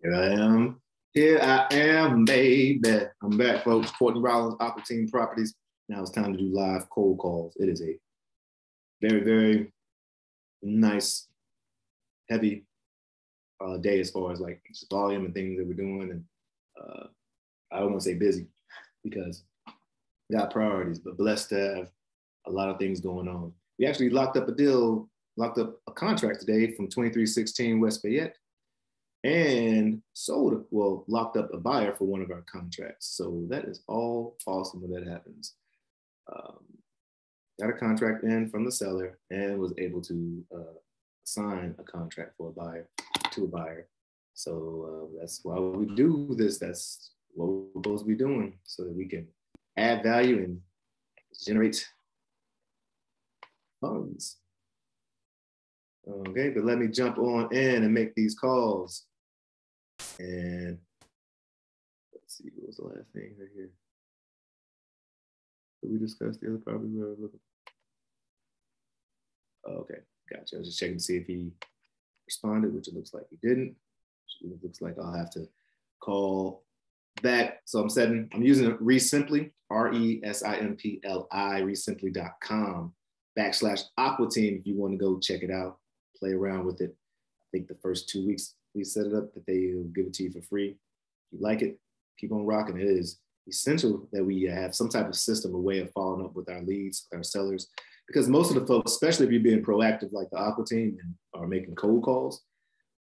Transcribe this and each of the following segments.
Here I am. Here I am, baby. I'm back, folks. Courtney Rollins, Aqua Team Properties. Now it's time to do live cold calls. It is a very, very nice, heavy day as far as like volume and things that we're doing. And I don't want to say busy because we got priorities, but blessed to have a lot of things going on. We actually locked up a contract today from 2316 West Fayette and locked up a buyer for one of our contracts. So that is all awesome when that happens. Got a contract in from the seller and was able to sign a contract for a buyer. So that's why we do this. That's what we're supposed to be doing so that we can add value and generate funds. Okay, but let me jump on in and make these calls. And let's see, what was the last thing right here? Did we discuss the other property we were looking? Oh, okay, gotcha. I was just checking to see if he responded, which it looks like he didn't. It looks like I'll have to call back. So I'm using Resimpli, RESIMPLI, resimpli.com/Aqua Team if you want to go check it out, play around with it. I think the first 2 weeks we set it up that they'll give it to you for free. If you like it, keep on rocking. It is essential that we have some type of system, a way of following up with our leads, our sellers, because most of the folks, especially if you're being proactive like the Aqua Team and are making cold calls,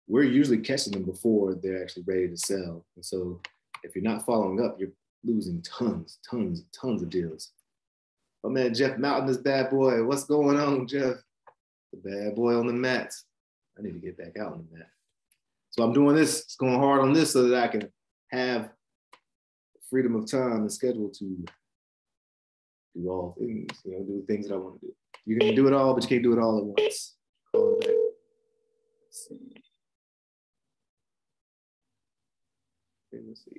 we're usually catching them before they're actually ready to sell. And so if you're not following up, you're losing tons of deals. Oh man, Jeff Mountain, this bad boy. What's going on, Jeff? The bad boy on the mats. I need to get back out on the mat. So I'm doing this, it's going hard on this so that I can have freedom of time and schedule to do all things, do the things that I want to do. You can do it all, but you can't do it all at once. Call it back. Let's see. Okay, let's see.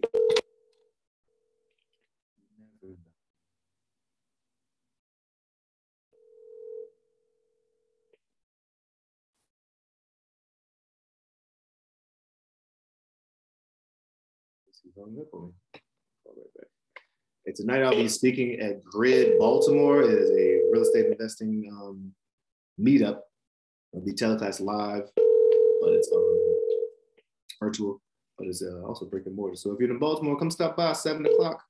And tonight I'll be speaking at Grid Baltimore. It is a real estate investing meetup. It'll be telecast live, but it's virtual, but it's also brick and mortar. So if you're in Baltimore, come stop by 7 o'clock.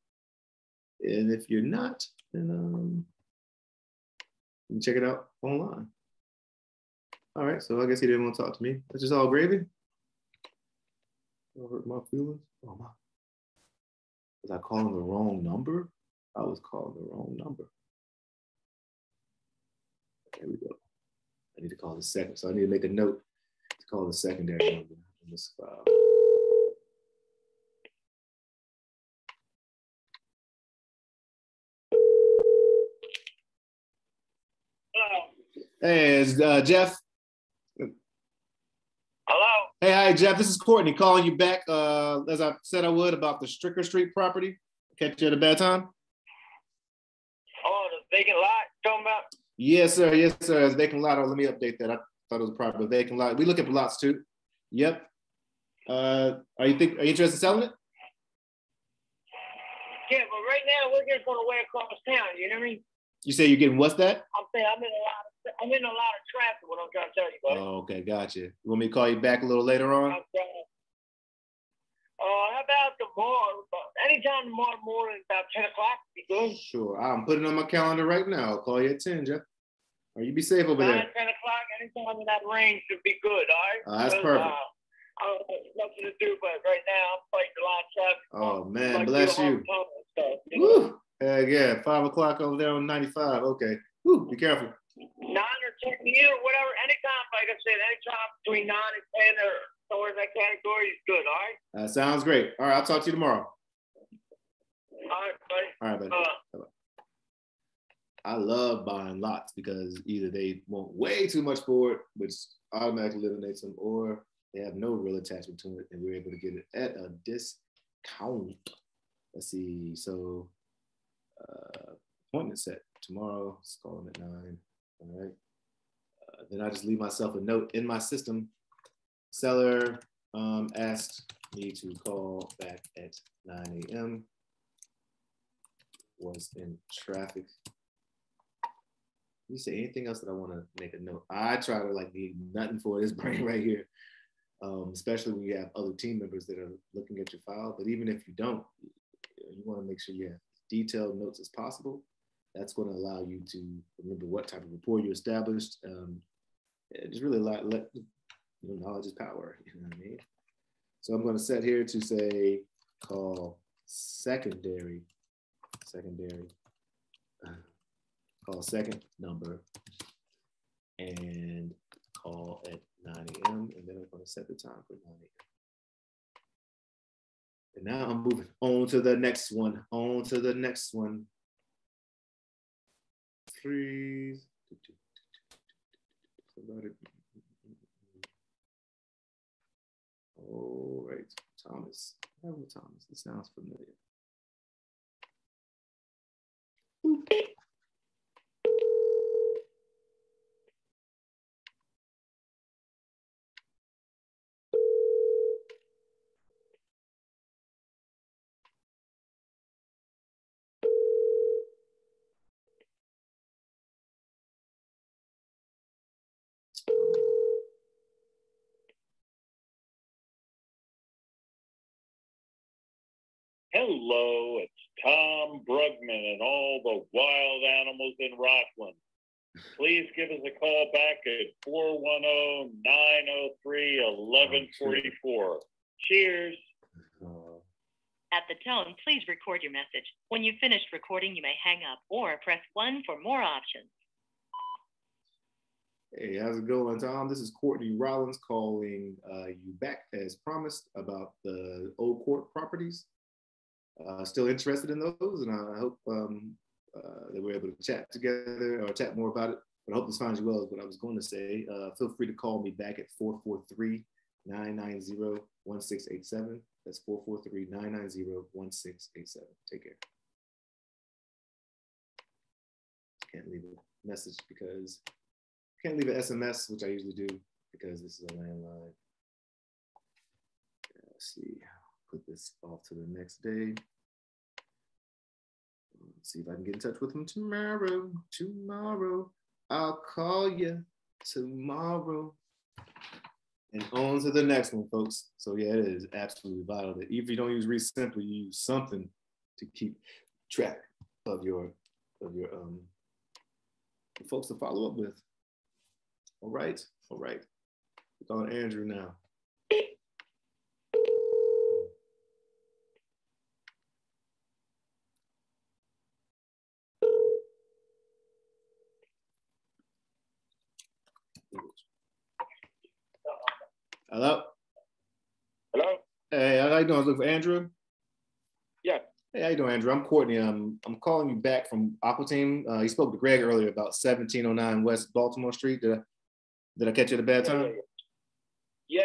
And if you're not, then you can check it out online. All right, so I guess he didn't want to talk to me. That's just all gravy. Don't hurt my feelings. Oh my. Was I calling the wrong number? I was calling the wrong number. There we go. I need to call the second. So I need to make a note to call the secondary number in this file. Hello. Hey, it's Jeff. Hello. Hey, hi, Jeff. This is Courtney calling you back. As I said I would, about the Stricker Street property. Catch you at a bad time? Oh, the vacant lot you're talking about? Yes, sir. Yes, sir. It's vacant lot. Let me update that. I thought it was probably a vacant lot. We look at lots too. Yep. Are you interested in selling it? Yeah, but right now we're just going way across town. You know what I mean? You say you're getting what's that? I'm saying I'm in a lot of traffic. What I'm trying to tell you, buddy. Oh, okay, gotcha. You want me to call you back a little later on? How about tomorrow? Anytime tomorrow morning, about 10 o'clock. Be good. Sure. I'm putting it on my calendar right now. I'll call you at 10, Jeff. All right, you be safe over 9, there. 10 o'clock. Anytime in that range should be good. All right. That's perfect. I don't have nothing to do, but right now I'm fighting a lot of traffic. Oh man, like bless you. Woo. Yeah, 5 o'clock over there on 95. Okay. Woo, be careful. 9 or 10, or whatever, anytime, like I said, anytime between 9 and 10 or somewhere in that category is good, all right? That sounds great. All right, I'll talk to you tomorrow. All right, buddy. All right, buddy. Bye-bye. I love buying lots because either they want way too much for it, which automatically eliminates them, or they have no real attachment to it, and we're able to get it at a discount. Let's see. So, appointment set tomorrow. Let's call them at 9. All right. Then I just leave myself a note in my system. Seller asked need to call back at 9 a.m. Was in traffic. You say anything else that I want to make a note? I try to like need nothing for this brain right here, especially when you have other team members that are looking at your file. But even if you don't, you want to make sure you have detailed notes as possible. That's going to allow you to remember what type of rapport you established. Just really let knowledge is power. You know what I mean? So I'm going to set here to say call secondary. Call second number and call at 9 a.m. and then I'm going to set the time for 9 a.m. And now I'm moving on to the next one. Freeze. All right, Thomas. Thomas. This sounds familiar. Hello, it's Tom Brugman and all the wild animals in Rockland. Please give us a call back at 410-903-1144. Cheers. At the tone, please record your message. When you've finished recording, you may hang up or press 1 for more options. Hey, how's it going, Tom? This is Courtney Rollins calling you back as promised about the old court properties. Still interested in those, and I hope that we're able to chat together or chat more about it. But I hope this finds you well is what I was going to say. Feel free to call me back at 443-990-1687. That's 443-990-1687. Take care. Can't leave a message because can't leave an SMS, which I usually do because this is a landline. Let's see. Put this off to the next day. Let's see if I can get in touch with him tomorrow. I'll call you tomorrow. And on to the next one, folks. So yeah, it is absolutely vital that if you don't use Resimply, you use something to keep track of your folks to follow up with. All right. We're calling Andrew now. Hello. Hey, how you doing? I was looking for Andrew. Yeah. Hey, how you doing, Andrew? I'm Courtney. I'm calling you back from Aqua Team. You spoke to Greg earlier about 1709 West Baltimore Street. Did I catch you at a bad time? Yeah.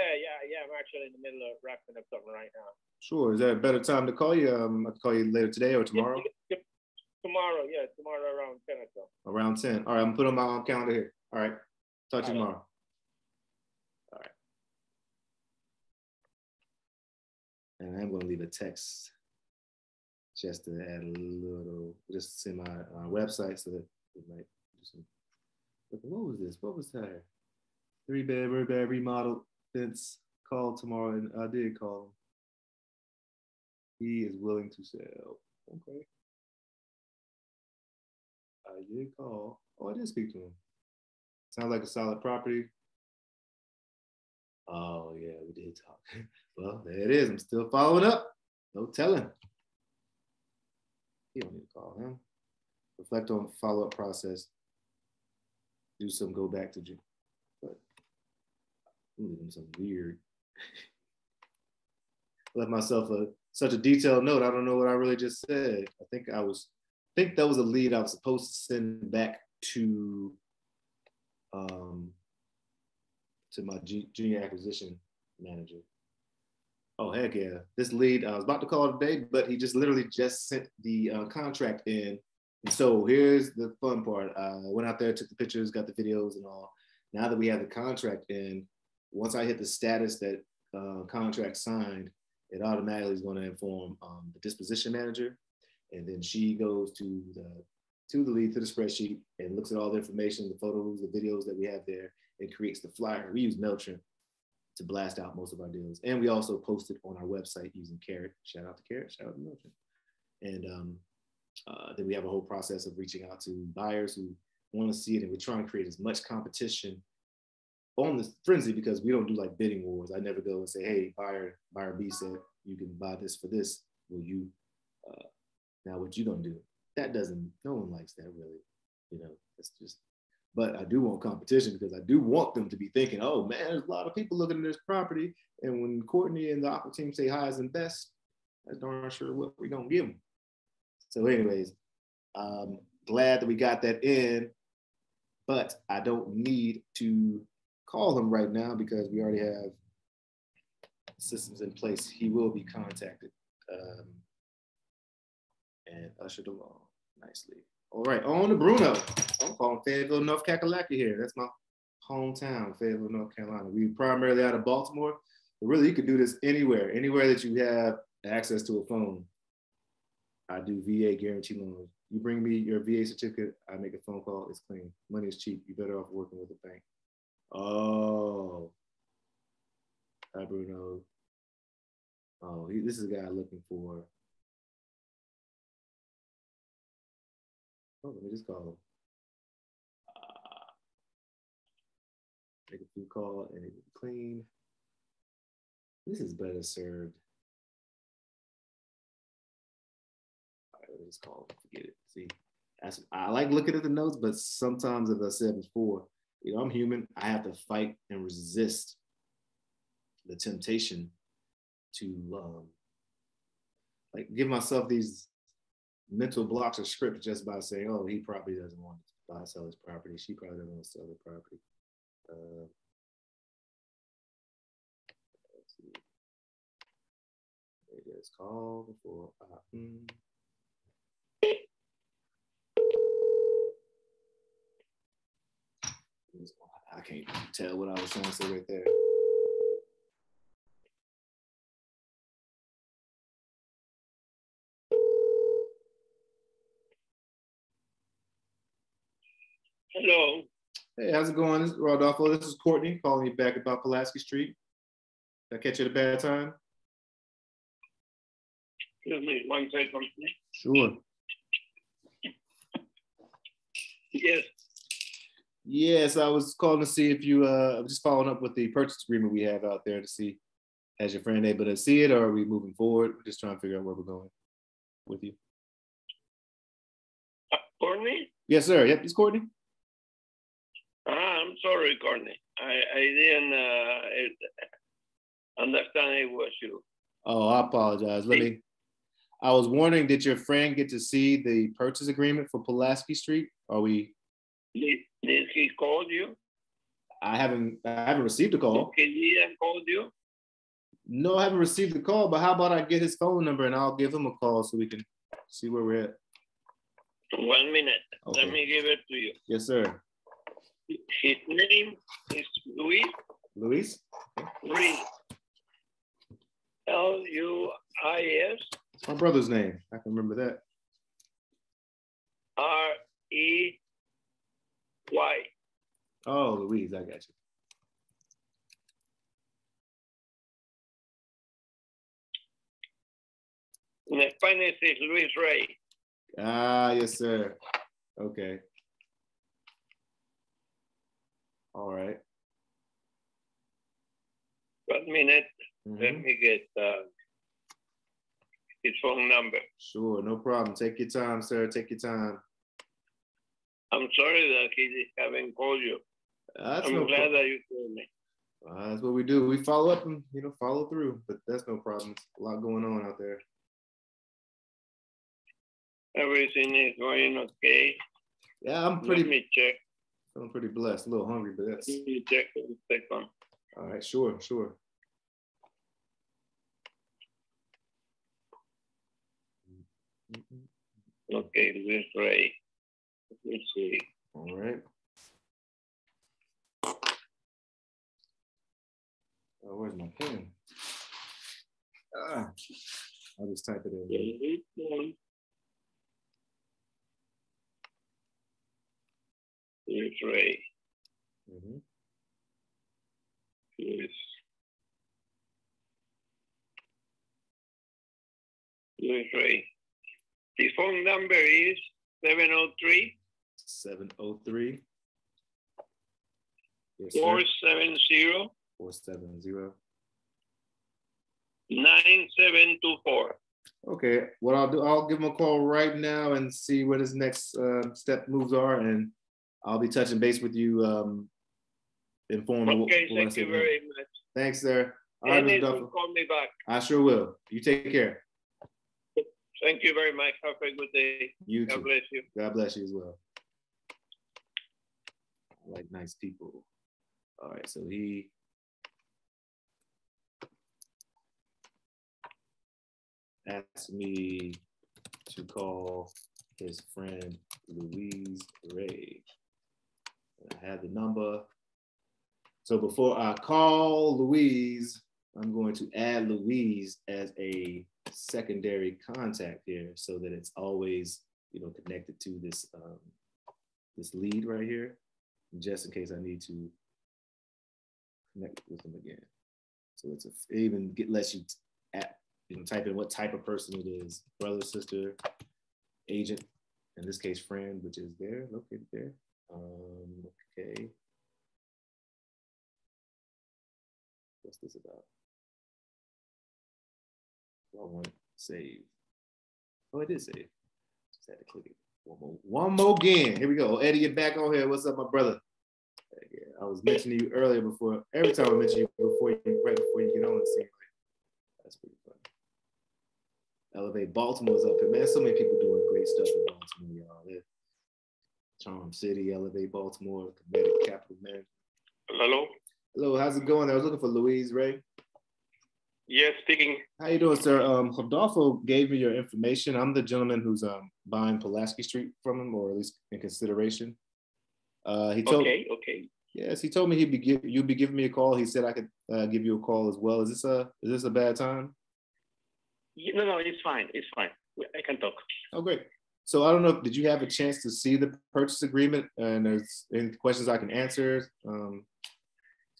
I'm actually in the middle of wrapping up something right now. Sure. Is there a better time to call you? I can call you later today or tomorrow? Tomorrow around 10 or so. Around 10. All right, I'm gonna put on my calendar here. All right. Talk to you tomorrow. All right. And I'm gonna leave a text just to add a little, just to my website so that it might do some. What was this? What was that? 3-bed remodel. Vince called tomorrow, and I did call him. He is willing to sell. Okay. I did call. Oh, I did speak to him. Sounds like a solid property. Oh, yeah, we did talk. Well, there it is. I'm still following up. No telling. You don't need to call him. Reflect on the follow-up process. Do some go back to Jim. But I'm leaving something weird. Left myself such a detailed note. I don't know what I really just said. I think that was a lead I was supposed to send back to my junior acquisition manager. Oh, heck yeah. This lead, I was about to call today, but he just literally just sent the contract in. And so here's the fun part. I went out there, took the pictures, got the videos and all. Now that we have the contract in, once I hit the status that contract signed, it automatically is going to inform the disposition manager, and then she goes to the lead, to the spreadsheet, and looks at all the information, the photos, the videos that we have there, and creates the flyer. We use MailChimp to blast out most of our deals, and we also post it on our website using Carrot. Shout out to Carrot, shout out to MailChimp. And then we have a whole process of reaching out to buyers who want to see it, and we're trying to create as much competition on this frenzy, because we don't do like bidding wars. I never go and say, hey, buyer B said you can buy this for this. Will you, now what you gonna do? That doesn't, no one likes that really, you know, it's just, but I do want competition, because I do want them to be thinking, oh man, there's a lot of people looking at this property. And when Courtney and the Aqua team say highest and best, I'm darn sure what we're gonna give them. So anyways, glad that we got that in, but I don't need to call him right now because we already have systems in place. He will be contacted and ushered along nicely. All right, on to Bruno. I'm calling Fayetteville, North Kakalaki here. That's my hometown, Fayetteville, North Carolina. We primarily out of Baltimore, but really you could do this anywhere that you have access to a phone. I do VA guarantee loans. You bring me your VA certificate, I make a phone call, it's clean. Money is cheap. You're better off working with a bank. Oh, hi Bruno. Oh, this is a guy looking for. Oh, let me just call him. Make a phone call and it will be clean. This is better served. All right, let me just call him. Forget it. See, I like looking at the notes, but sometimes, as I said before, you know, I'm human. I have to fight and resist the temptation to like give myself these mental blocks of script just by saying, oh, he probably doesn't want to buy, sell his property. She probably doesn't want to sell the property. Let's see. Maybe it's called before. I can't tell what I was trying to say right there. Hello. Hey, how's it going? This is Rodolfo. This is Courtney calling you back about Pulaski Street. Did I catch you at a bad time? Excuse me 1 second. Sure. Yes. Yes, I was calling to see if you, I'm just following up with the purchase agreement we have out there to see, has your friend able to see it, or are we moving forward? We're just trying to figure out where we're going with you. Courtney? Yes, sir. Yep, it's Courtney. I'm sorry, Courtney. I didn't understand it was you. Oh, I apologize. I was wondering, did your friend get to see the purchase agreement for Pulaski Street? Did he call you? I haven't received a call. He didn't call you? No, I haven't received the call, but how about I get his phone number and I'll give him a call so we can see where we're at. 1 minute. Okay. Let me give it to you. Yes, sir. His name is Luis. Luis? Luis. L-U-I-S. It's my brother's name. I can remember that. R-E-Y. Oh, Luis, I got you. In Spanish, it's Luis Rey. Ah, yes, sir. Okay. All right. 1 minute. Let me get his phone number. Sure, no problem. Take your time, sir. Take your time. I'm sorry that he haven't called you. I'm glad that you told me. That's what we do. We follow up and follow through, but that's no problem. It's a lot going on out there. Everything is going okay. Yeah, I'm Let me check. I'm pretty blessed. A little hungry, but that's. Let me check 1 second. All right, sure. Okay, Luis Rey. Let's see. All right. Oh, where's my pen? I'll just type it in. Here's Ray. Mm-hmm. Here's Ray. His phone number is 703 703 470 470. 9724. Okay, what I'll do, I'll give him a call right now and see what his next step moves are, and I'll be touching base with you. Inform me. Okay, thank you very much. Thanks, sir. All right, Mr. Duffel. Call me back. I sure will. You take care. Thank you very much. Have a good day. You too. God bless you. God bless you as well. I like nice people. All right, so he asked me to call his friend Louise Ray. I had the number. So before I call Louise, I'm going to add Louise as a secondary contact here so that it's always, connected to this this lead right here, just in case I need to connect with them again. So it even lets you type in what type of person it is: brother, sister, agent, in this case, friend, which is there, located there. Okay. What's this about? I want to save. Oh, it is save. Just had to click it. One more again. Here we go. Eddie, you're back on here. What's up, my brother? Yeah, I was mentioning you earlier before. Every time I mention you right before you get on, it seems like that's pretty fun. Elevate Baltimore's up here, man. So many people doing great stuff in Baltimore, y'all. Charm City, Elevate Baltimore, Comedic Capital Man. Hello. Hello, how's it going? I was looking for Louise Ray. Yes, speaking. How you doing, sir? Rodolfo gave me your information. I'm the gentleman who's buying Pulaski Street from him, or at least in consideration. He told Okay. Yes, he told me you'd be giving me a call. He said I could give you a call as well. Is this a bad time? No, it's fine. It's fine. I can talk. Oh, great. So I don't know, did you have a chance to see the purchase agreement? And there's any questions I can answer? To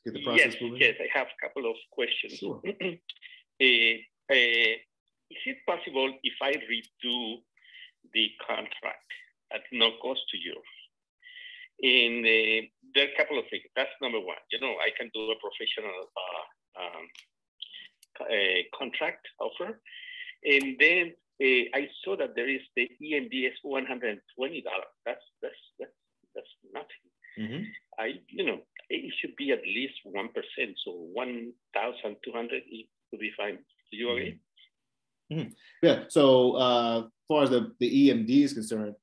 get the process moving? Yes, I have a couple of questions. Sure. Is it possible if I redo the contract at no cost to you? And there are a couple of things. That's number one. I can do a professional contract offer. And then I saw that there is the EMDS $120. That's nothing. Mm-hmm. It should be at least 1%. So 1,200 would be fine. Do you agree? Mm-hmm. Yeah. So as far as the EMD is concerned,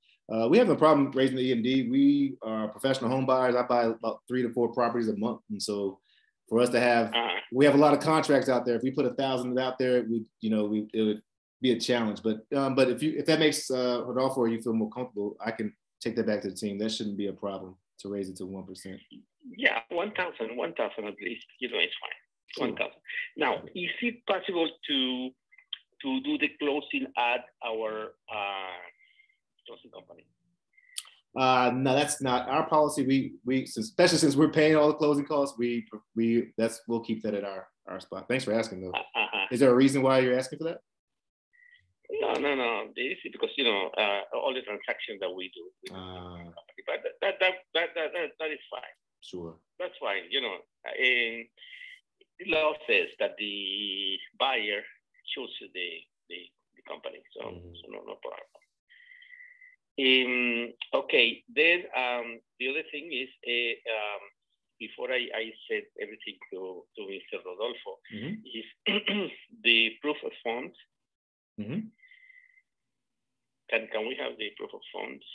we have a problem raising the EMD. We are professional home buyers. I buy about 3 to 4 properties a month, and so for us to have, we have a lot of contracts out there. If we put 1,000 out there, it would be a challenge. But if that makes Rodolfo or you feel more comfortable, I can take that back to the team. That shouldn't be a problem to raise it to 1%. Yeah, 1,000 at least. It's fine. 1,000. Now, is it possible to do the closing at our closing company? No, that's not our policy. We especially since we're paying all the closing costs, we'll keep that at our spot. Thanks for asking though. Is there a reason why you're asking for that? No. This is because all the transactions that we do. But that is fine. Sure. That's fine. The law says that the buyer chooses the company, so no problem. Okay, then the other thing is before I said everything to Mr. Rodolfo, is the proof of funds. Mm-hmm. Can we have the proof of funds?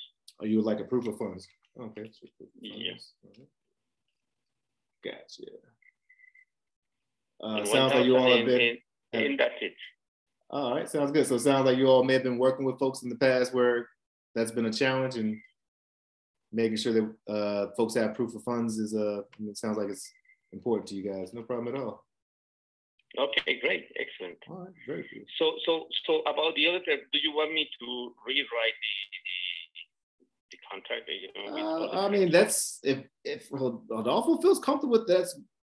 Oh, you would like a proof of funds? Okay. Yes. Gotcha. Sounds like you all have been. And that's it. All right, sounds good. So it sounds like you all may have been working with folks in the past where that's been a challenge, and making sure that folks have proof of funds is it sounds like it's important to you guys. No problem at all. Okay, great, excellent. All right, very good. So about the other, do you want me to rewrite the contract? I mean, that's if Rodolfo feels comfortable with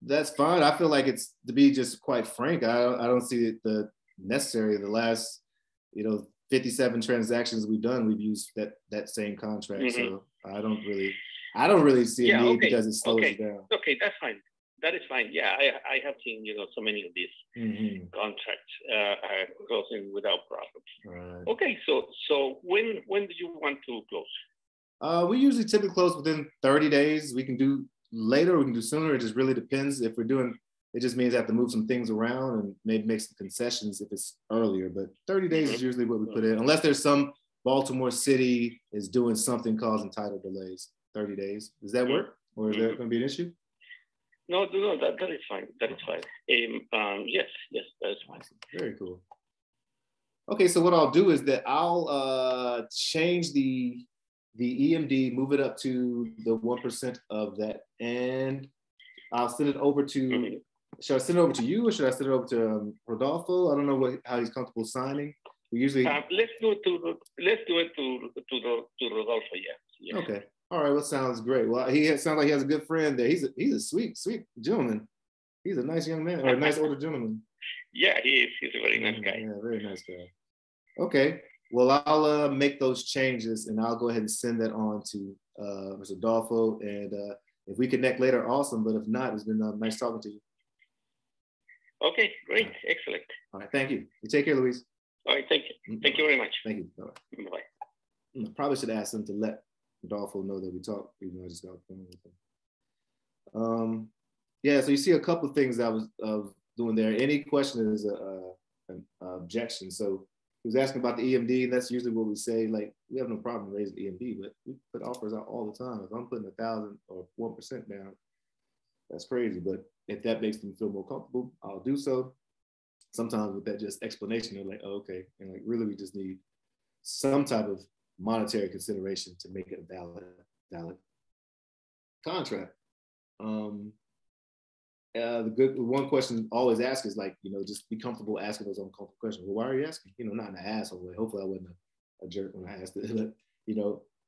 that's fine. I feel like it's, to be just quite frank, I don't see the necessary. The last 57 transactions we've done, we've used that same contract. Mm-hmm. So I don't really see a need, because it slows you down. Okay, that's fine. That is fine. Yeah, I have seen so many of these mm-hmm. contracts closing without problems. Right. Okay, so when do you want to close? We usually typically close within 30 days. We can do later, we can do sooner. It just really depends. If we're doing, it just means I have to move some things around and maybe make some concessions if it's earlier. But 30 days mm-hmm. is usually what we put in, unless there's some Baltimore City is doing something causing title delays. 30 days. Does that work? Or is mm-hmm. that going to be an issue? No, that is fine. That is fine. Yes, that is fine. Very cool. Okay, so what I'll do is that I'll change the EMD, move it up to the 1% of that, and I'll send it over to. Mm-hmm. Should I send it over to you, or should I send it over to Rodolfo? I don't know how he's comfortable signing. We usually let's do it to Rodolfo. Yeah. Okay. All right. Well, sounds great. Well, sounds like he has a good friend there. He's a sweet gentleman. He's a nice young man, or a nice older gentleman. Yeah, he is. He's a very nice guy. Yeah, very nice guy. Okay. Well, I'll make those changes, and I'll go ahead and send that on to Mr. Rodolfo. And if we connect later, awesome. But if not, it's been nice talking to you. Okay, great. Excellent. All right. Thank you. You take care, Luis. All right. Thank you. Thank you very much. Thank you. Bye-bye. I probably should ask him to let Rodolfo know that we talked, even though I just got phone with him. Yeah, so you see a couple of things I was doing there. Any question is an objection. So he was asking about the EMD, and that's usually what we say. Like, we have no problem raising the EMD, but we put offers out all the time. If I'm putting 1,000 or 1% down, that's crazy. But if that makes them feel more comfortable, I'll do so. Sometimes with that just explanation, they're like, oh, okay. And like, really, we just need some type of monetary consideration to make it a valid contract. The one question always ask is like, just be comfortable asking those uncomfortable questions. Well, why are you asking? Not an asshole way. Hopefully I wasn't a jerk when I asked it, but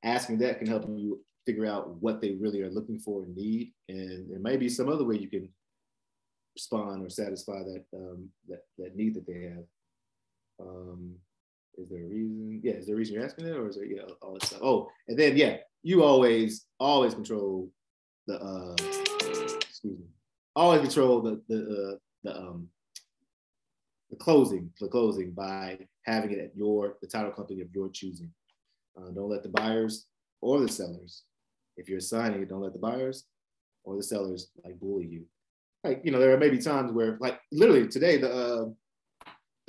asking that can help you figure out what they really are looking for and need. And there may be some other way you can respond or satisfy that need that they have. Is there a reason? Yeah, is there a reason you're asking it, or is there all that stuff? Oh, and then you always control the always control the closing by having it at the title company of your choosing. Don't let the buyers or the sellers, if you're signing it, don't let the buyers or the sellers bully you. There are maybe times where, literally today, the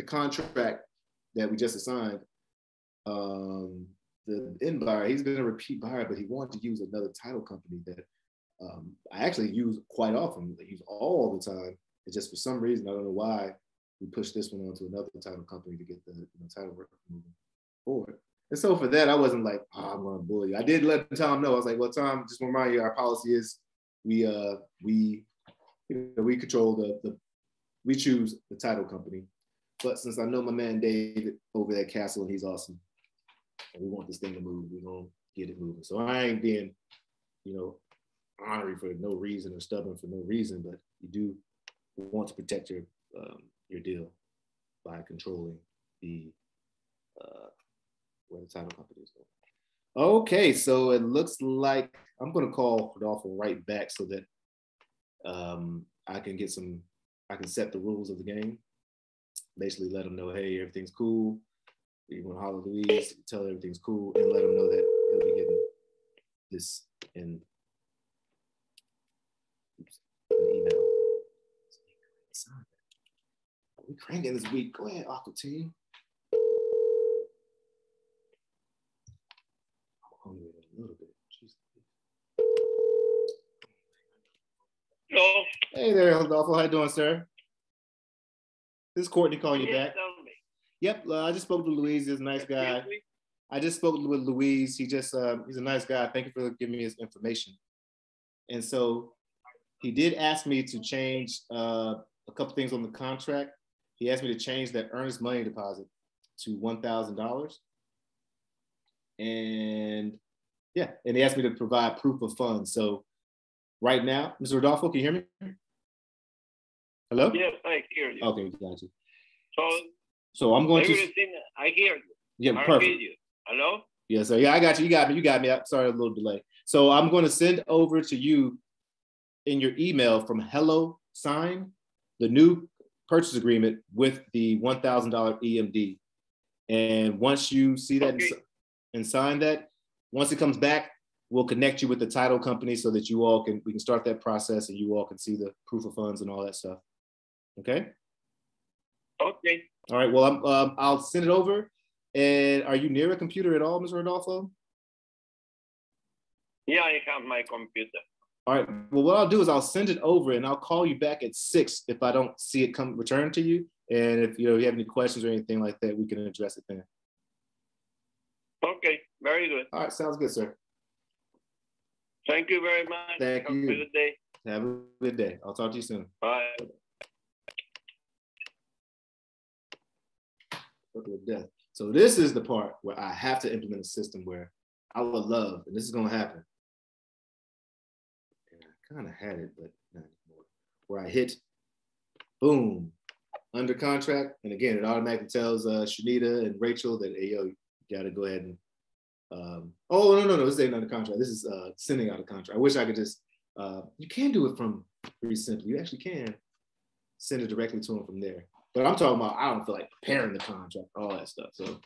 contract that we just assigned, the end buyer, he's been a repeat buyer, but he wanted to use another title company that I actually use quite often. I use all the time. It's just for some reason, I don't know why, we pushed this one onto another title company to get the title work moving forward. And so for that, I wasn't like, oh, I'm going to bully you. I did let Tom know. I was like, well, Tom, just want to remind you, our policy is we control we choose the title company. But since I know my man David over at Castle, and he's awesome, and we want this thing to move, we're going to get it moving. So I ain't being, ornery for no reason or stubborn for no reason, but you do want to protect your deal by controlling where the title company is going. Okay, so it looks like I'm going to call Rodolfo right back so that I can set the rules of the game. Basically let him know, hey, everything's cool. You want to holler at Luis, tell her everything's cool, and let him know that he'll be getting this in an email. We cranking this week. Go ahead, Aqua Team. I'm hungry a little bit. Jeez. Hello. Hey there, Rodolfo. How you doing, sir? This is Courtney calling you back. Yep, I just spoke to Luis. He's a nice guy. I just spoke with Luis. He's a nice guy. Thank you for giving me his information. And so he did ask me to change a couple things on the contract. He asked me to change that earnest money deposit to $1,000. And yeah, and he asked me to provide proof of funds. So right now, Mr. Rodolfo, can you hear me? Hello? Yes, I hear you. Okay, got you. So I'm going everything, I hear you. Yeah, I perfect. hear you. Hello? Yeah, so yeah, I got you. You got me. Sorry, a little delay. So I'm going to send over to you in your email from Hello Sign the new purchase agreement with the $1,000 EMD. And once you see that and sign that, once it comes back, we'll connect you with the title company so that we can start that process and you all can see the proof of funds and all that stuff. Okay? Okay. All right, well, I'll send it over. And are you near a computer at all, Mr. Rodolfo? Yeah, I have my computer. All right, well, what I'll do is I'll send it over and I'll call you back at 6 if I don't see it return to you. And if you have any questions or anything like that, we can address it then. Okay, very good. All right, sounds good, sir. Thank you very much. Thank you. Have a good day. Have a good day. I'll talk to you soon. Bye. Death. So this is the part where I have to implement a system where I would love, and this is going to happen. And I kind of had it, but not anymore. Where I hit, boom, under contract, and again, it automatically tells Shanita and Rachel that, hey, yo, you got to go ahead and. Oh no, this ain't under contract. This is sending out a contract. I wish I could just. You can do it from pretty simply. You actually can send it directly to them from there. But I'm talking about, I don't feel like preparing the contract, all that stuff. So,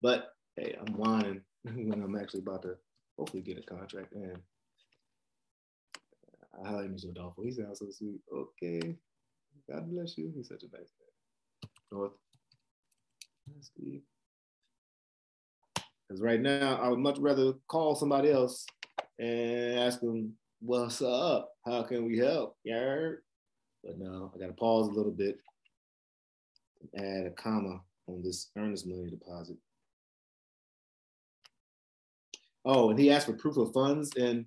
but hey, I'm whining when I'm actually about to hopefully get a contract. And I highly miss Rodolfo. He sounds so sweet. Okay, God bless you. He's such a nice guy. North. Steve. Because right now, I would much rather call somebody else and ask them, what's up? How can we help? Yeah. But no, I got to pause a little bit. Add a comma on this earnest money deposit. Oh, and he asked for proof of funds, and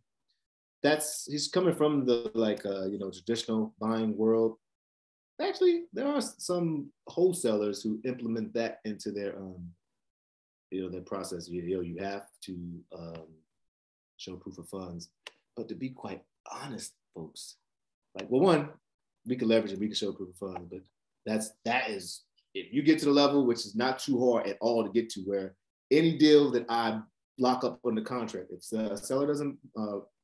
he's coming from the traditional buying world. Actually, there are some wholesalers who implement that into their their process. You have to show proof of funds. But to be quite honest, folks, one, we can leverage it, we can show proof of funds, but that is, if you get to the level, which is not too hard at all to get to, where any deal that I lock up on the contract, if the seller doesn't,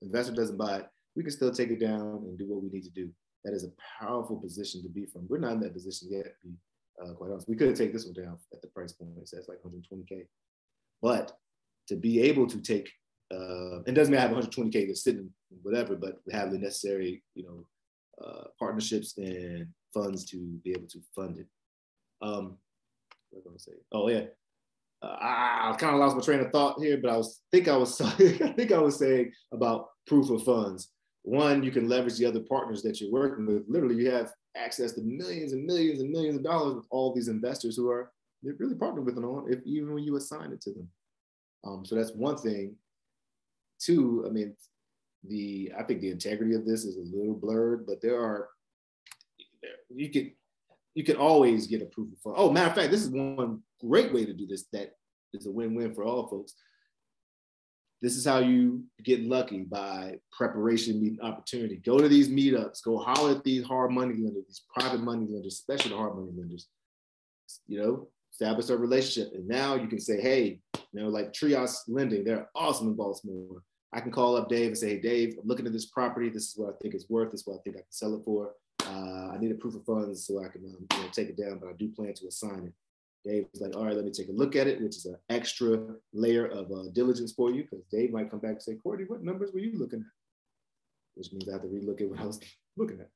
investor doesn't buy it, we can still take it down and do what we need to do. That is a powerful position to be from. We're not in that position yet, to be quite honest. We could take this one down at the price point. It says like 120K. But to be able to take, it doesn't mean I have 120K that's sitting whatever, but we have the necessary, partnerships and funds to be able to fund it. What was I going to say? Oh yeah, I kind of lost my train of thought here, but I think I was saying about proof of funds. One, you can leverage the other partners that you're working with. Literally, you have access to millions and millions and millions of dollars with all these investors who are they're really partnered with them, even when you assign it to them. So that's one thing. Two, I mean, I think the integrity of this is a little blurred, but you can always get a proof of funds. Oh, matter of fact, this is one great way to do this that is a win-win for all folks. This is how you get lucky, by preparation meeting opportunity. Go to these meetups, go holler at these hard money lenders, these private money lenders, especially the hard money lenders, establish a relationship. And now you can say, hey, like Trios Lending, they're awesome in Baltimore. I can call up Dave and say, hey, Dave, I'm looking at this property. This is what I think it's worth. This is what I think I can sell it for. I need a proof of funds so I can take it down, but I do plan to assign it. Dave was like, all right, let me take a look at it, which is an extra layer of diligence for you, because Dave might come back and say, Courtney, what numbers were you looking at? Which means I have to relook at what I was looking at.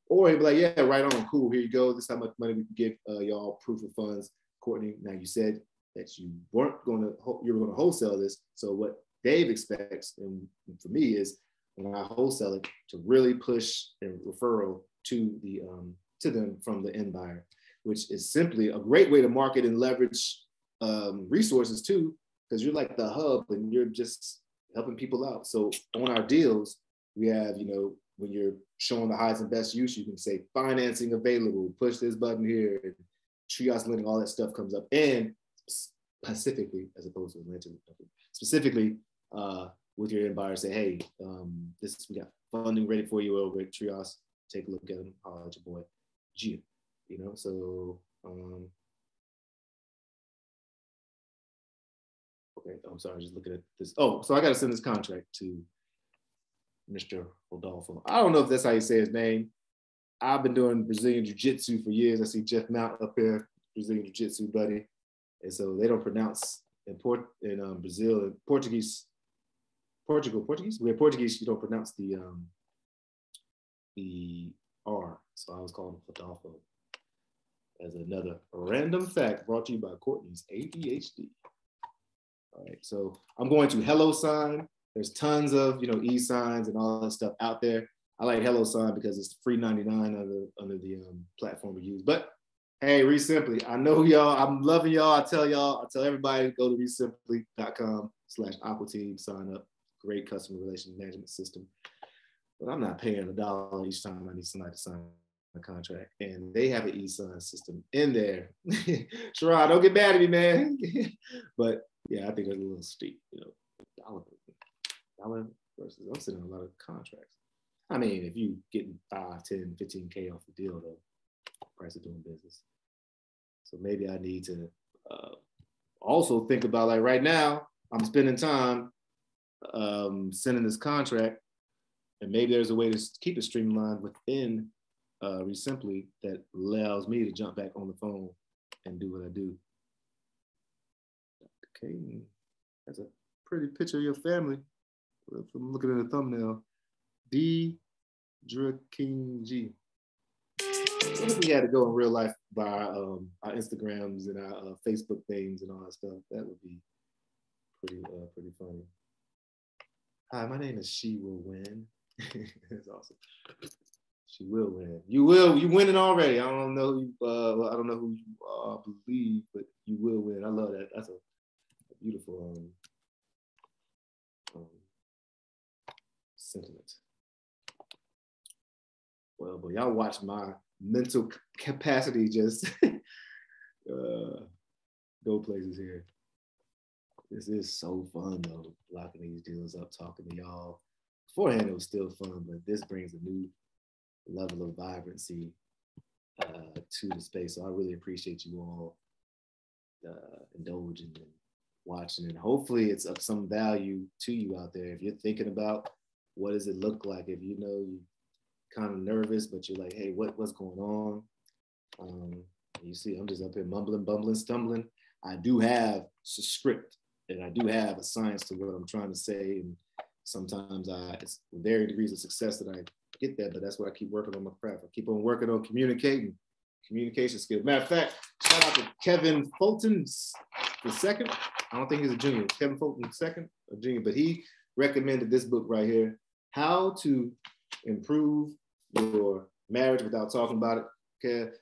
Or he'd be like, yeah, right on, cool, here you go. This is how much money we can give y'all, proof of funds. Courtney, now you said that you were going to wholesale this. So what Dave expects, and for me, is when I wholesale it, to really push a referral to them from the end buyer, which is simply a great way to market and leverage resources too, because you're like the hub and you're just helping people out. So on our deals, we have, when you're showing the highest and best use, you can say financing available, push this button here, and triage lending, all that stuff comes up. And specifically, as opposed to lending, specifically with your end buyer, say, hey, we got funding ready for you over at Trios. Take a look at them, holler at your boy, Gia. You know, so okay, I'm sorry, just looking at this. Oh, so I got to send this contract to Mr. Rodolfo. I don't know if that's how you say his name. I've been doing Brazilian Jiu-Jitsu for years. I see Jeff Mount up here, Brazilian Jiu-Jitsu buddy. And so they don't pronounce in Brazil, in Portuguese, we're Portuguese, you don't pronounce the R. So I was calling him Rodolfo. As another random fact brought to you by Courtney's ADHD. All right, so I'm going to Hello Sign. There's tons of e-signs and all that stuff out there. I like Hello Sign because it's free 99 under the platform we use. But hey, Resimply, I know y'all, I'm loving y'all. I tell everybody to go to resimply.com/Aqua Team, sign up. Great customer relationship management system. But I'm not paying $1 each time I need somebody to sign a contract. And they have an e-sign system in there. Sherrod, don't get mad at me, man. But yeah, I think it's a little steep, dollar versus I'm sending a lot of contracts. I mean, if you getting 5, 10, 15K off the deal, though, price of doing business. So maybe I need to also think about, like, right now, I'm spending time sending this contract, and maybe there's a way to keep it streamlined within Resimply that allows me to jump back on the phone and do what I do. Okay, that's a pretty picture of your family. If I'm looking at the thumbnail, D. King G. What if we had to go in real life by our Instagrams and our Facebook things and all that stuff? That would be pretty funny. Hi, my name is She Will Win. That's awesome. She will win. You winning already. I don't know who you believe, but you will win. I love that. That's a beautiful sentiment. Well, but y'all watch my mental capacity just go places here. This is so fun though, locking these deals up, talking to y'all. Beforehand, it was still fun, but this brings a new level of vibrancy to the space. So I really appreciate you all indulging and watching, and hopefully it's of some value to you out there. If you're thinking about what does it look like, if you're kind of nervous, but you're like, hey, what's going on? You see, I'm just up here mumbling, bumbling, stumbling. I do have a script, and I do have a science to what I'm trying to say, and sometimes it's varying degrees of success that I get that, but that's why I keep working on my craft. I keep on working on communication skills. Matter of fact, shout out to Kevin Fulton II. I don't think he's a junior. Kevin Fulton II, a junior, but he recommended this book right here, How to Improve Your Marriage Without Talking About It. Okay,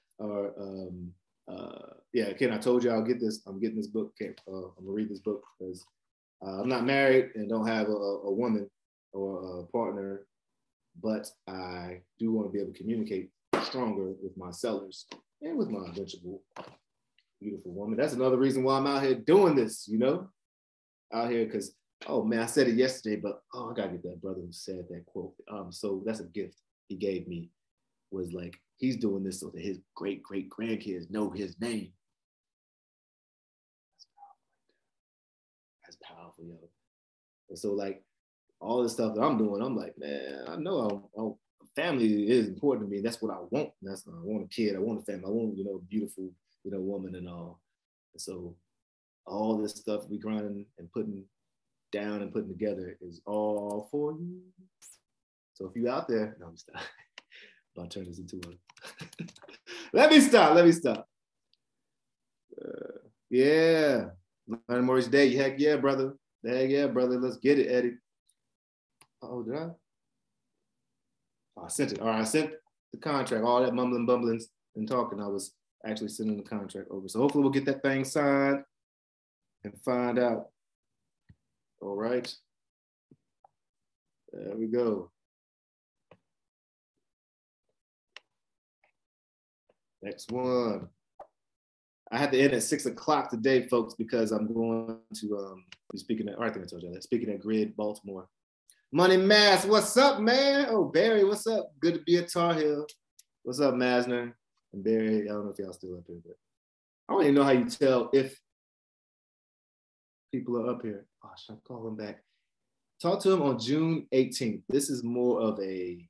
Ken, I told you I'll get this. I'm getting this book. Okay, I'm gonna read this book because I'm not married and don't have a woman or a partner, but I do want to be able to communicate stronger with my sellers and with my eventual beautiful woman. That's another reason why I'm out here doing this, out here because, oh man, I said it yesterday, but I gotta get that brother who said that quote. So that's a gift he gave me, was like, he's doing this so that his great grandkids know his name. That's powerful, yo. And so, like, all the stuff that I'm doing, I'm like, man, I know family is important to me. That's what I want. I want a kid. I want a family. I want, a beautiful, woman and all. And so all this stuff we grinding and putting down and putting together is all for you. So if you out there, no, I'm stop. I'll turn this into a. Let me stop. Yeah. Learn more each day. Heck yeah, brother. Let's get it, Eddie. Oh, did I? Oh, I sent it. All right, I sent the contract. All that mumbling, bumbling, and talking, I was actually sending the contract over. So hopefully we'll get that thing signed and find out. All right. There we go. Next one. I had to end at 6 o'clock today, folks, because I'm going to be speaking at, or I think I told you that, speaking at Grid, Baltimore. Money Mass, what's up, man? Oh, Barry, what's up? Good to be at Tar Heel. What's up, Masner? And Barry, I don't know if y'all still up here, but I don't even know how you tell if people are up here. Oh, should I call them back? Talk to him on June 18th. This is more of a,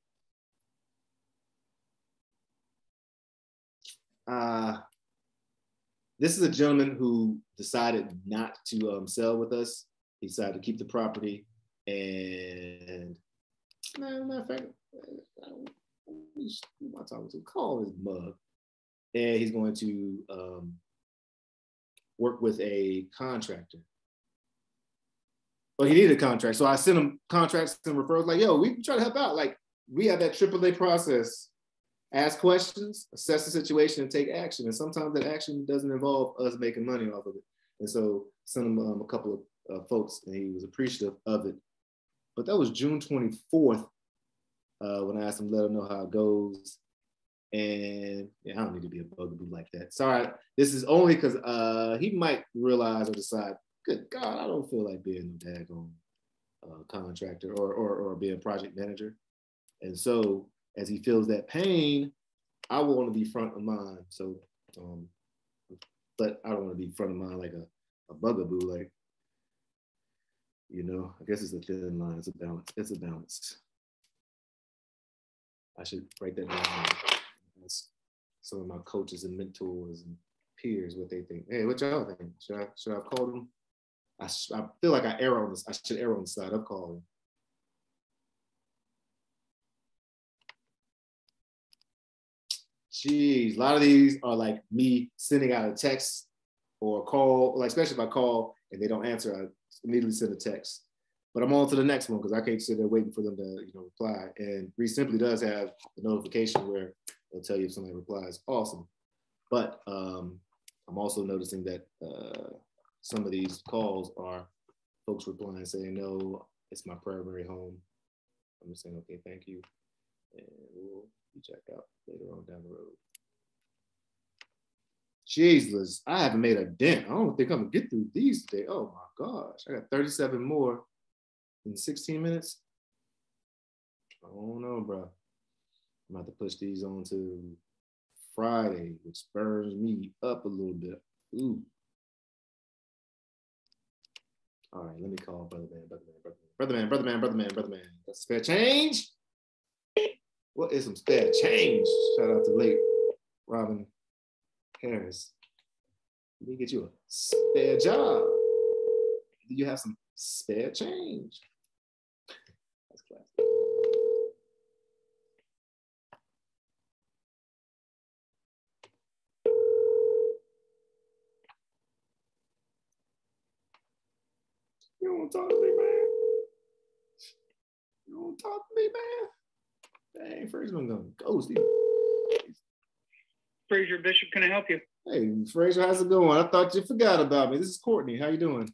this is a gentleman who decided not to sell with us. He decided to keep the property. And matter of fact, who am I talking to? Call his mug. And he's going to work with a contractor. Well, he needed a contract. So I sent him contracts and referrals like, yo, we can try to help out. Like, we have that AAA process. Ask questions, assess the situation, and take action. And sometimes that action doesn't involve us making money off of it. And so sent him a couple of folks, and he was appreciative of it. But that was June 24th when I asked him to let him know how it goes. And yeah, I don't need to be a bugaboo like that. Sorry, this is only because he might realize or decide, good God, I don't feel like being a daggone contractor or being a project manager. And so as he feels that pain, I want to be front of mind. So, but I don't want to be front of mind like a bugaboo, like, you know, I guess it's a thin line. It's a balance. It's a balance. I should write that down. That's some of my coaches and mentors and peers, what they think. Hey, what y'all think? Should I have called them? I feel like I should err on the side of calling. Jeez, a lot of these are like me sending out a text or a call, like especially if I call and they don't answer, I immediately send a text. But I'm on to the next one because I can't sit there waiting for them to, reply. And Reese Simply does have a notification where it'll tell you if somebody replies. Awesome. But I'm also noticing that some of these calls are folks replying saying, no, it's my primary home. I'm just saying, okay, thank you. And we'll be checked out later on down the road. Jeez, Liz, I haven't made a dent. I don't think I'm gonna get through these today. Oh my gosh, I got 37 more in 16 minutes. I don't know, bro. I'm about to push these on to Friday, which burns me up a little bit. Ooh. All right, let me call brother man. That's spare change. What is some spare change? Shout out to late Robin Harris. Let me get you a spare job. Do you have some spare change? That's classic. You don't want to talk to me, man. You don't want to talk to me, man. Dang, Fraser gonna ghost you. Fraser Bishop, can I help you? Hey, Fraser, how's it going? I thought you forgot about me. This is Courtney. How you doing?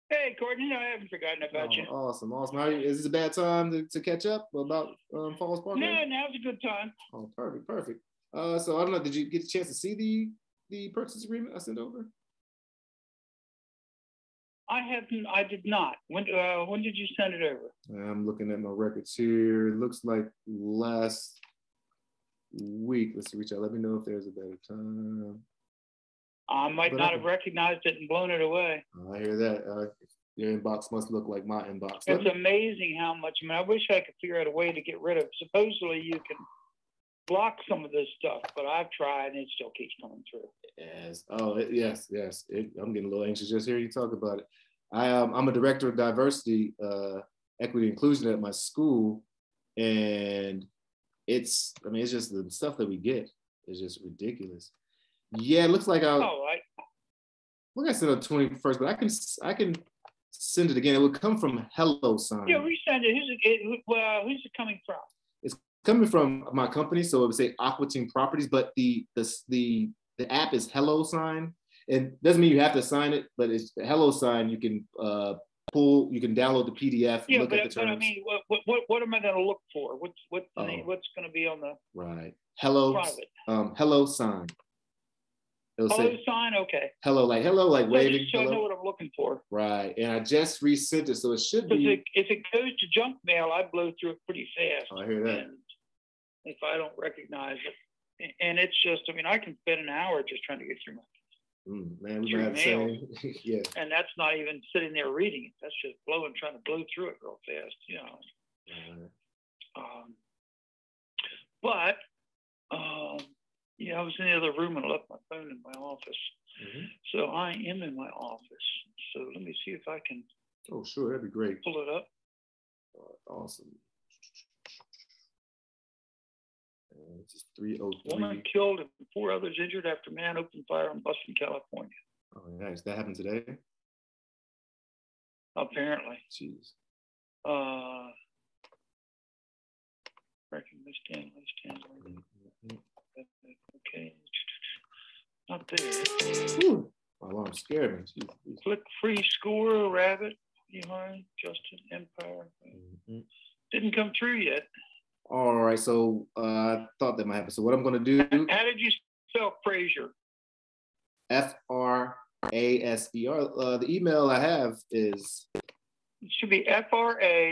Hey, Courtney, I haven't forgotten about you. Awesome. Is this a bad time to catch up about Falls Park? No, now's a good time. Oh, perfect. So I don't know, did you get a chance to see the purchase agreement I sent over? I did not. When did you send it over? I'm looking at my records here. It looks like last week. Let's reach out. Let me know if there's a better time. I might not have recognized it and blown it away. I hear that. Your inbox must look like my inbox. It's amazing how much. I wish I could figure out a way to get rid of it. Supposedly you can block some of this stuff, but I've tried and it still keeps coming through. Yes. Oh, yes. I'm getting a little anxious just hearing you talk about it. I'm a director of diversity, equity, inclusion at my school, and it's just the stuff that we get is just ridiculous. Yeah, it looks like I said on 21st, but I can send it again. It would come from Hello Sign. Yeah, resend it. Who's it coming from? It's coming from my company, so it would say Aqua Team Properties, but the app is Hello Sign. It doesn't mean you have to sign it, but it's the Hello Sign. You can you can download the PDF. Look at the terms. But I mean, what am I going to look for? What's going to be on the right? hello, private. Hello sign. It'll Hello say sign, okay. hello, like waving. So I know Hello. what I'm looking for. Right, and I just resent it, so it should be. If it goes to junk mail, I blow through it pretty fast. Oh, I hear that. And if I don't recognize it, and it's just, I mean, I can spend an hour just trying to get through my Man, we might have the same. Yeah. And that's not even sitting there reading it. That's just trying to blow through it real fast, you know. But yeah, I was in the other room and I left my phone in my office. So I am in my office. So let me see if I can. Oh, sure, that'd be great. Pull it up. Awesome. This is 303. Woman killed and 4 others injured after man opened fire on bus in California. Oh, nice. That happened today? Apparently. Jeez. Okay. Not there. Whew. My alarm scared me. Jeez. Click free score, rabbit, behind, Justin, Empire. Didn't come through yet. All right, so I thought that might happen. So what I'm going to do? How did you spell Fraser? Fraser. The email I have is. It should be Fraser.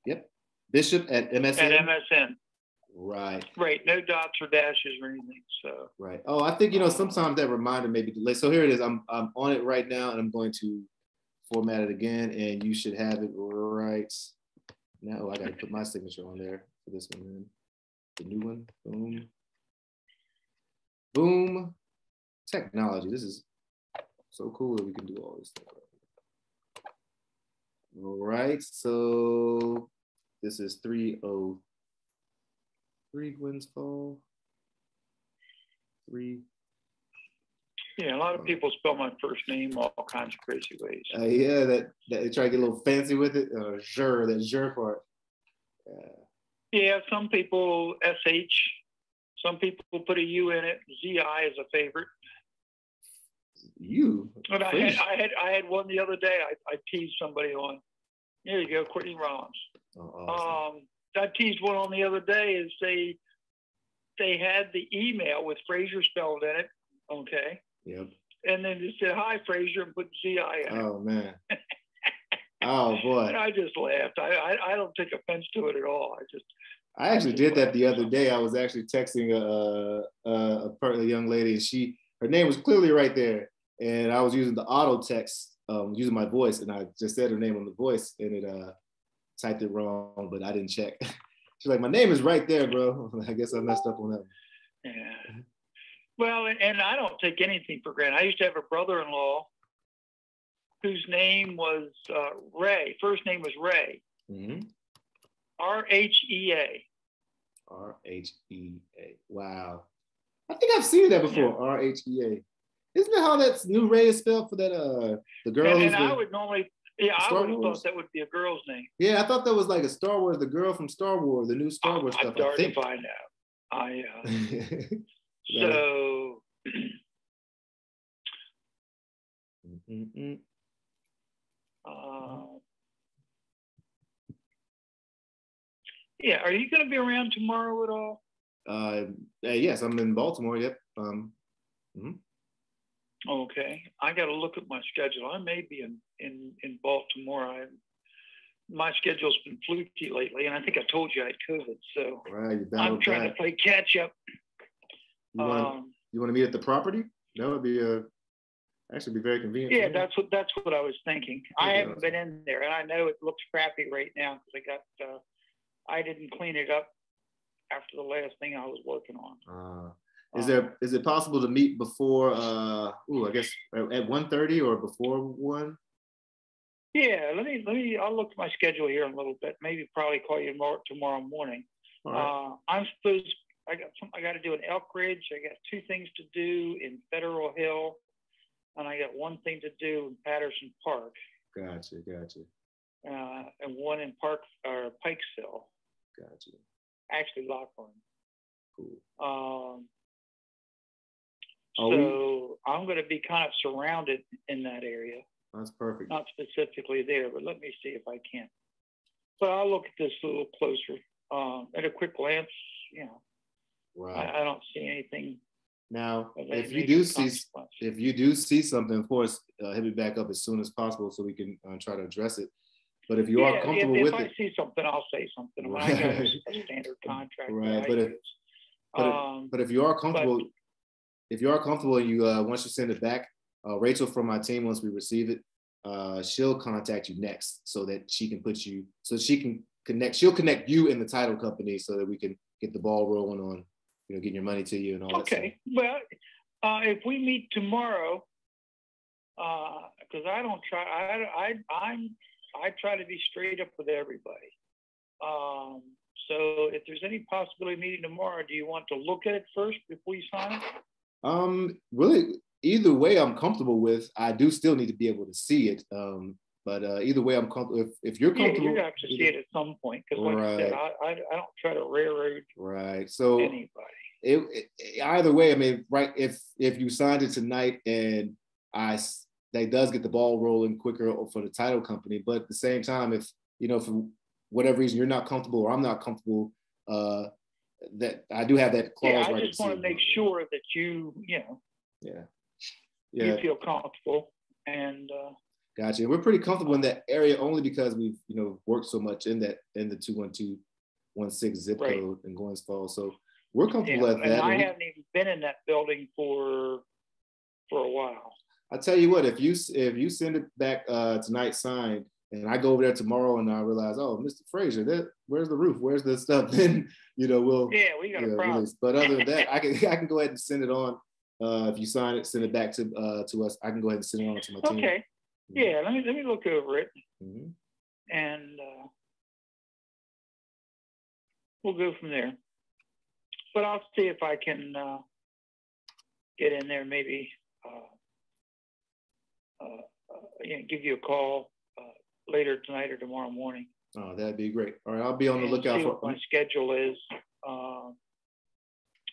Yep. Bishop at MSN. At MSN. Right. Right. No dots or dashes or anything. So. Right. Oh, I think sometimes that reminder may be delayed. So here it is. I'm on it right now, and I'm going to format it again, and you should have it right. Now I got to put my signature on there for this one. Then. The new one. Boom. Boom. Technology. This is so cool that we can do all this stuff. All right. So this is 303 Gwyn's Fall. 3. Yeah, a lot of people spell my first name all kinds of crazy ways. Yeah, that they try to get a little fancy with it. That Jur part. Yeah, some people SH. Some people put a U in it. ZI is a favorite. You. But I had one the other day. I teased somebody on. There you go, Courtney Rollins. Oh, awesome. I teased one on the other day. Is they had the email with Fraser spelled in it. Okay. Yep. And then they said, "Hi, Fraser," and put ZI in it. Oh, man. Oh, boy. And I just laughed. I don't take offense to it at all. I actually did that the other day. I was actually texting a young lady, and her name was clearly right there. And I was using the auto text, using my voice, and I just said her name on the voice, and it typed it wrong, but I didn't check. She's like, "My name is right there, bro." I guess I messed up on that one. Yeah. Well, and I don't take anything for granted. I used to have a brother-in-law whose name was Ray. First name was Ray. RHEA. RHEA. Wow. I think I've seen that before. Yeah. RHEA. Isn't that how that new Ray is spelled for that the girl? And I would normally, I would have thought that would be a girl's name. Yeah, I thought that was like a Star Wars, the girl from Star Wars, the new Star Wars stuff. I'm darned to find out. So. Yeah, are you going to be around tomorrow at all? Yes, I'm in Baltimore. Yep. Okay, I got to look at my schedule. I may be in Baltimore. My schedule's been fluky lately, and I think I told you I had COVID, so I'm trying to play catch up. You want to meet at the property? That would be actually be very convenient. Yeah, that's what I was thinking. I haven't been in there, and I know it looks crappy right now because I didn't clean it up after the last thing I was working on. Is it possible to meet before? I guess at 1:30 or before 1? Yeah, let me. I'll look at my schedule here in a little bit. Maybe probably call you tomorrow morning. Right. I got to do an Elk Ridge. I got 2 things to do in Federal Hill, and I got 1 thing to do in Patterson Park. Gotcha. And 1 in Pikesville. Gotcha. Actually, Lockburn. Cool. So I'm going to be kind of surrounded in that area. That's perfect. Not specifically there, but let me see if I can. But I'll look at this a little closer. At a quick glance, you know, Right. I don't see anything. Now, of if any you major do see, consequence. if you do see something, of course, hit me back up as soon as possible so we can try to address it. But if you are comfortable if with I it, see something, I'll say something. I mean, Right. I got a standard contract. right? That But I if use. but if you are comfortable, if you are comfortable, and you once you send it back, Rachel from my team, once we receive it, she'll contact you next so that she can put you, so she can connect. She'll connect you in the title company so that we can get the ball rolling on, you know, getting your money to you and all that stuff. Okay. Well, if we meet tomorrow, because I don't try, I try to be straight up with everybody. So if there's any possibility of meeting tomorrow, do you want to look at it first before you sign it? Really, either way, I'm comfortable with. I do still need to be able to see it. But either way, I'm comfortable. If you're comfortable, you're gonna have to see it at some point, because like I said, I don't try to railroad anybody. Either way, I mean, right? If you signed it tonight and they does get the ball rolling quicker for the title company, but at the same time, if you know, for whatever reason you're not comfortable or I'm not comfortable, that I do have that clause. I just want to make sure that you know, you feel comfortable and. Gotcha. We're pretty comfortable in that area only because we've, you know, worked so much in the 21216 zip code in Goins Falls. So we're comfortable at that. And I haven't even been in that building for a while. I tell you what, if you send it back tonight signed, and I go over there tomorrow and I realize, oh, Mr. Frazier, where's the roof? Where's the stuff? Then we got a problem. But other than that, I can go ahead and send it on. If you sign it, send it back to us. I can go ahead and send it on to my team. Okay. Yeah, let me look over it, and we'll go from there. But I'll see if I can get in there, maybe give you a call later tonight or tomorrow morning. Oh, that'd be great. All right, I'll be on the lookout for what my schedule is,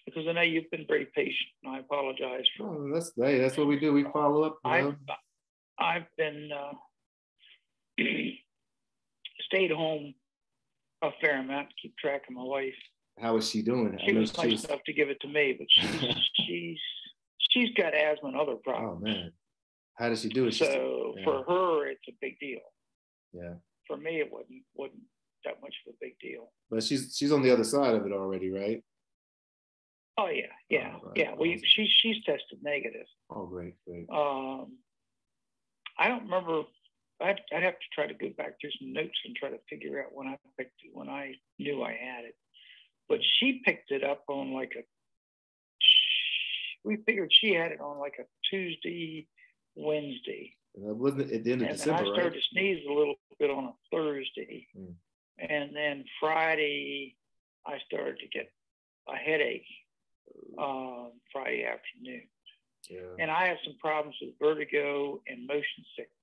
because I know you've been very patient, and I apologize for. Oh, that's what we do. We follow up. I've been stayed home a fair amount to keep track of my wife. How is she doing? She was nice enough to give it to me, but she's got asthma and other problems. Oh man, how does she do it? So for her, it's a big deal. Yeah. For me, it wasn't that much of a big deal. But she's on the other side of it already, right? Oh yeah. Awesome. She's tested negative. Oh great. I don't remember. I'd have to try to go back through some notes and try to figure out when I knew I had it. But she picked it up on we figured she had it on like a Tuesday, Wednesday. Wasn't it at the end of December, I started to sneeze a little bit on a Thursday. And then Friday, I started to get a headache Friday afternoon. Yeah. And I have some problems with vertigo and motion sickness.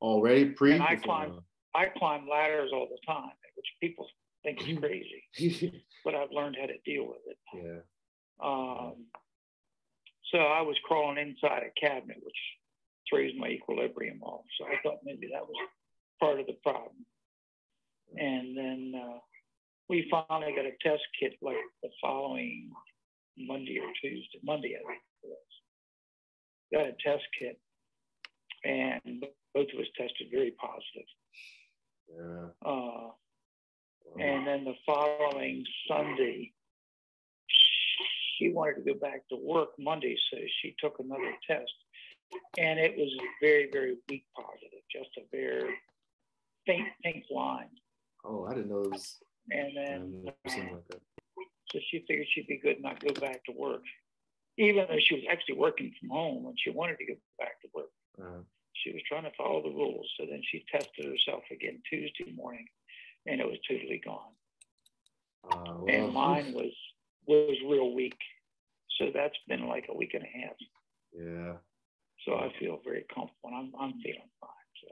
Already and I climb ladders all the time, which people think is crazy, but I've learned how to deal with it. Yeah. So I was crawling inside a cabinet, which throws my equilibrium off. So I thought maybe that was part of the problem. And then we finally got a test kit like the following Monday or Tuesday. Monday, I think it was. Got a test kit, and both of us tested very positive. Yeah. And then the following Sunday, she wanted to go back to work Monday, so she took another test, and it was very, very weak positive, just a very faint pink line. Oh, I didn't know it was. And then, so she figured she'd be good and not go back to work, even though she was actually working from home and she wanted to go back to work. She was trying to follow the rules. So then she tested herself again Tuesday morning, and it was totally gone. And mine was real weak. So that's been like a week and a half. Yeah. So I feel very comfortable. I'm feeling fine. So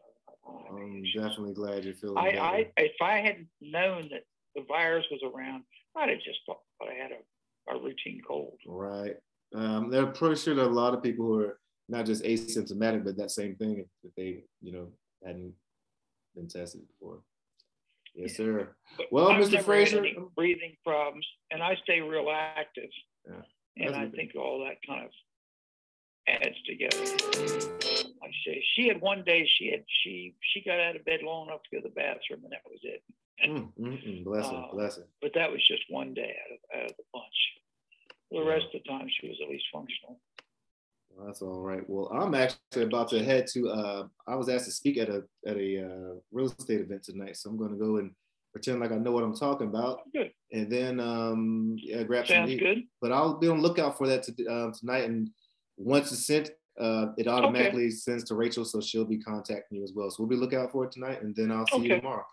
I'm definitely glad you're feeling better. If I hadn't known that the virus was around, I'd have just thought I had a routine cold. Right. They're pretty sure that a lot of people who are not just asymptomatic, but that same thing if they, hadn't been tested before. Yeah, Yes, sir. But Well, I've Mr. never Frazier, had any breathing problems, and I stay real active. Yeah, and I think all that kind of adds together. Like I say, she had one day she got out of bed long enough to go to the bathroom, and that was it. Bless her, bless her. But that was just one day out of the bunch. The rest of the time, she was at least functional. Well, that's all right. Well, I'm actually about to head to. I was asked to speak at a real estate event tonight, so I'm going to go and pretend like I know what I'm talking about. Good. And then grab some. Sounds good. But I'll be on the lookout for that tonight. And once it's sent, it automatically sends to Rachel, so she'll be contacting you as well. So we'll be looking out for it tonight, and then I'll see you tomorrow.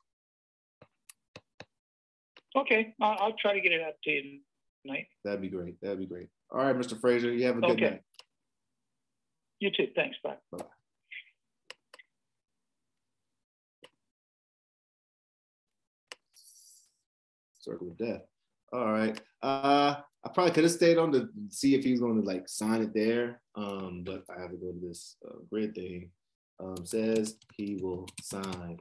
Okay, I'll try to get it out to you tonight. That'd be great. That'd be great. All right, Mr. Frazier, you have a good night. You too. Thanks. Bye. Bye. Circle of death. All right. I probably could have stayed on to see if he was going to like sign it there, but I have to go to this grid thing. Says he will sign.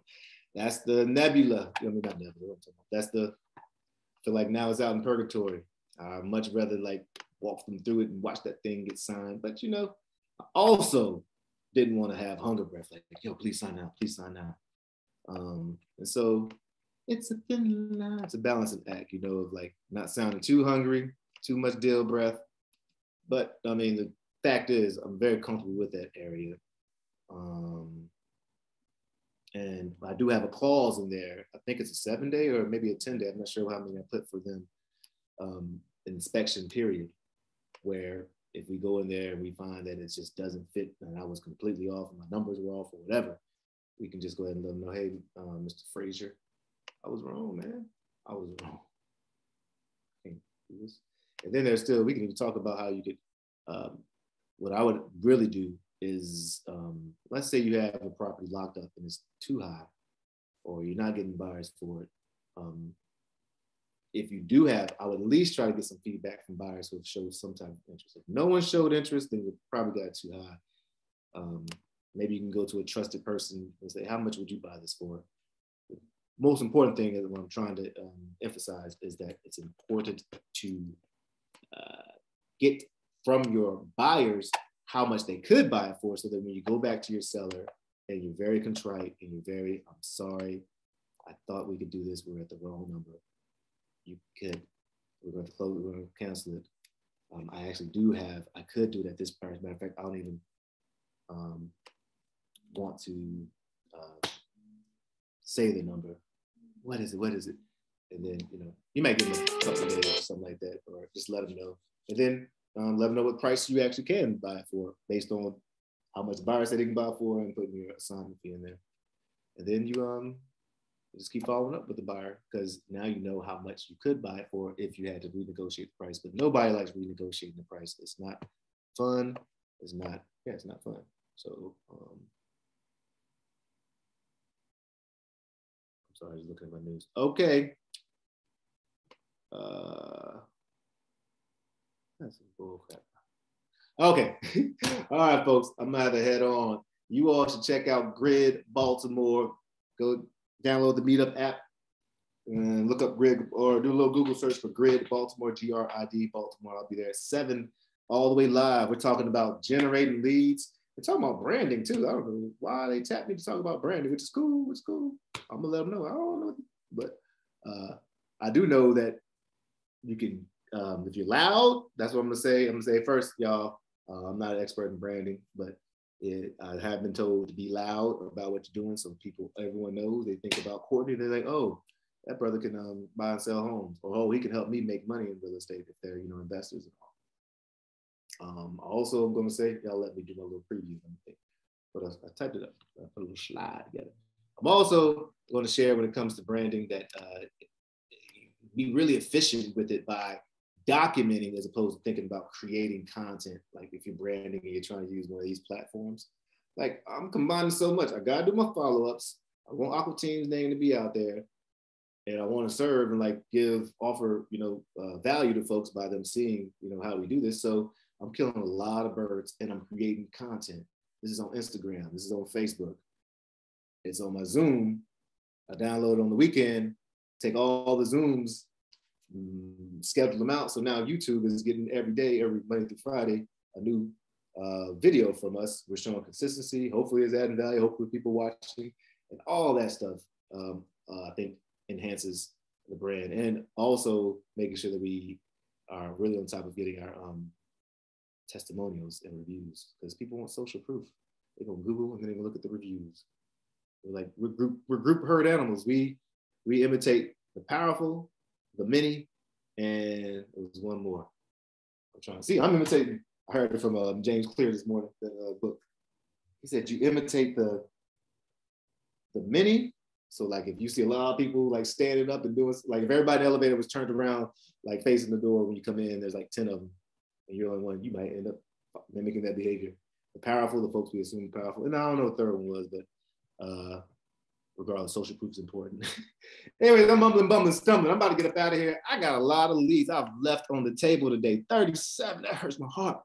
That's the nebula. I mean, not nebula. That's the. I feel like now it's out in purgatory. I'd much rather like walk them through it and watch that thing get signed. But you know, I also didn't want to have hunger breath. Like, yo, please sign out. Please sign out. And so it's a thin line. It's a balancing act, you know, of like not sounding too hungry, too much deal breath. But I mean, the fact is, I'm very comfortable with that area. And I do have a clause in there. I think it's a 7-day or maybe a 10-day. I'm not sure how many I put for them. Inspection period, where if we go in there and we find that it just doesn't fit and I was completely off and my numbers were off or whatever, we can just go ahead and let them know, hey, Mr. Frazier, I was wrong, man. I was wrong. Can't do this. And then there's still, we can even talk about how you could, what I would really do is, let's say you have a property locked up and it's too high or you're not getting buyers for it. If you do have, I would at least try to get some feedback from buyers who have showed some type of interest. If no one showed interest, then you probably got it too high. Maybe you can go to a trusted person and say, how much would you buy this for? The most important thing is what I'm trying to emphasize is that it's important to get from your buyers how much they could buy it for, so that when you go back to your seller and you're very contrite and you're very, I'm sorry, I thought we could do this, we're at the wrong number. You could, we're going to close, we're going to cancel it. I actually do have, I could do it at this price. Matter of fact, I don't even want to say the number. What is it? What is it? And then, you know, you might give them a couple of days or something like that, or just let them know. And then let them know what price you actually can buy it for based on how much buyers they can buy it for and putting your assignment fee in there. And then you just keep following up with the buyer, because now you know how much you could buy it for if you had to renegotiate the price. But nobody likes renegotiating the price. It's not fun. It's not, yeah, it's not fun. So I'm sorry, I was looking at my news. Okay. That's some bull crap. Okay. All right, folks. I'm gonna have to head on. You all should check out Grid Baltimore. Go download the Meetup app and look up Grid, or do a little Google search for Grid Baltimore, GRID Baltimore. I'll be there at 7 all the way live. We're talking about generating leads. We're talking about branding too. I don't know why they tapped me to talk about branding, which is cool. It's cool. I'm gonna let them know. I don't know, but I do know that you can, if you're loud, that's what I'm gonna say. I'm gonna say first, y'all. I'm not an expert in branding, but I have been told to be loud about what you're doing, so everyone knows. They think about Courtney, they're like, oh, that brother can buy and sell homes, or oh, he can help me make money in real estate if they're, you know, investors and all. Also, I'm going to say, y'all let me do my little preview. But I typed it up. I put a little slide together. I'm also going to share when it comes to branding that be really efficient with it by documenting as opposed to thinking about creating content. Like if you're branding and you're trying to use one of these platforms, like I'm combining so much. I got to do my follow-ups. I want Aqua Team's name to be out there. And I want to serve and like offer, you know, value to folks by them seeing, you know, how we do this. So I'm killing a lot of birds and I'm creating content. This is on Instagram. This is on Facebook. It's on my Zoom. I download on the weekend take all the Zooms, schedule them out. So now YouTube is getting every day, every Monday through Friday, a new video from us. We're showing consistency. Hopefully it's adding value. Hopefully people watching, and all that stuff, I think enhances the brand, and also making sure that we are really on top of getting our testimonials and reviews, because people want social proof. They go Google and then they go look at the reviews. We're group herd animals. We imitate the powerful, the many, and there was one more. I'm trying to see. I'm imitating. I heard it from James Clear this morning, the book. He said you imitate the many. So like if you see a lot of people like standing up and doing, like if everybody in the elevator was turned around, like facing the door when you come in, there's like 10 of them, and you're the only one, you might end up mimicking that behavior. The powerful, the folks we assume powerful. And I don't know what the third one was, but regardless, social proof is important. Anyways, I'm mumbling, bumbling, stumbling. I'm about to get up out of here. I got a lot of leads I've left on the table today. 37, that hurts my heart.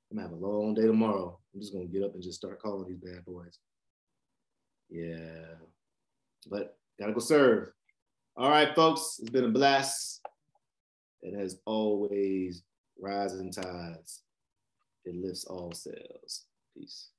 I'm gonna have a long day tomorrow. I'm just gonna get up and just start calling these bad boys. Yeah, but gotta go serve. All right, folks, it's been a blast. And as always, rising tides, it lifts all sails. Peace.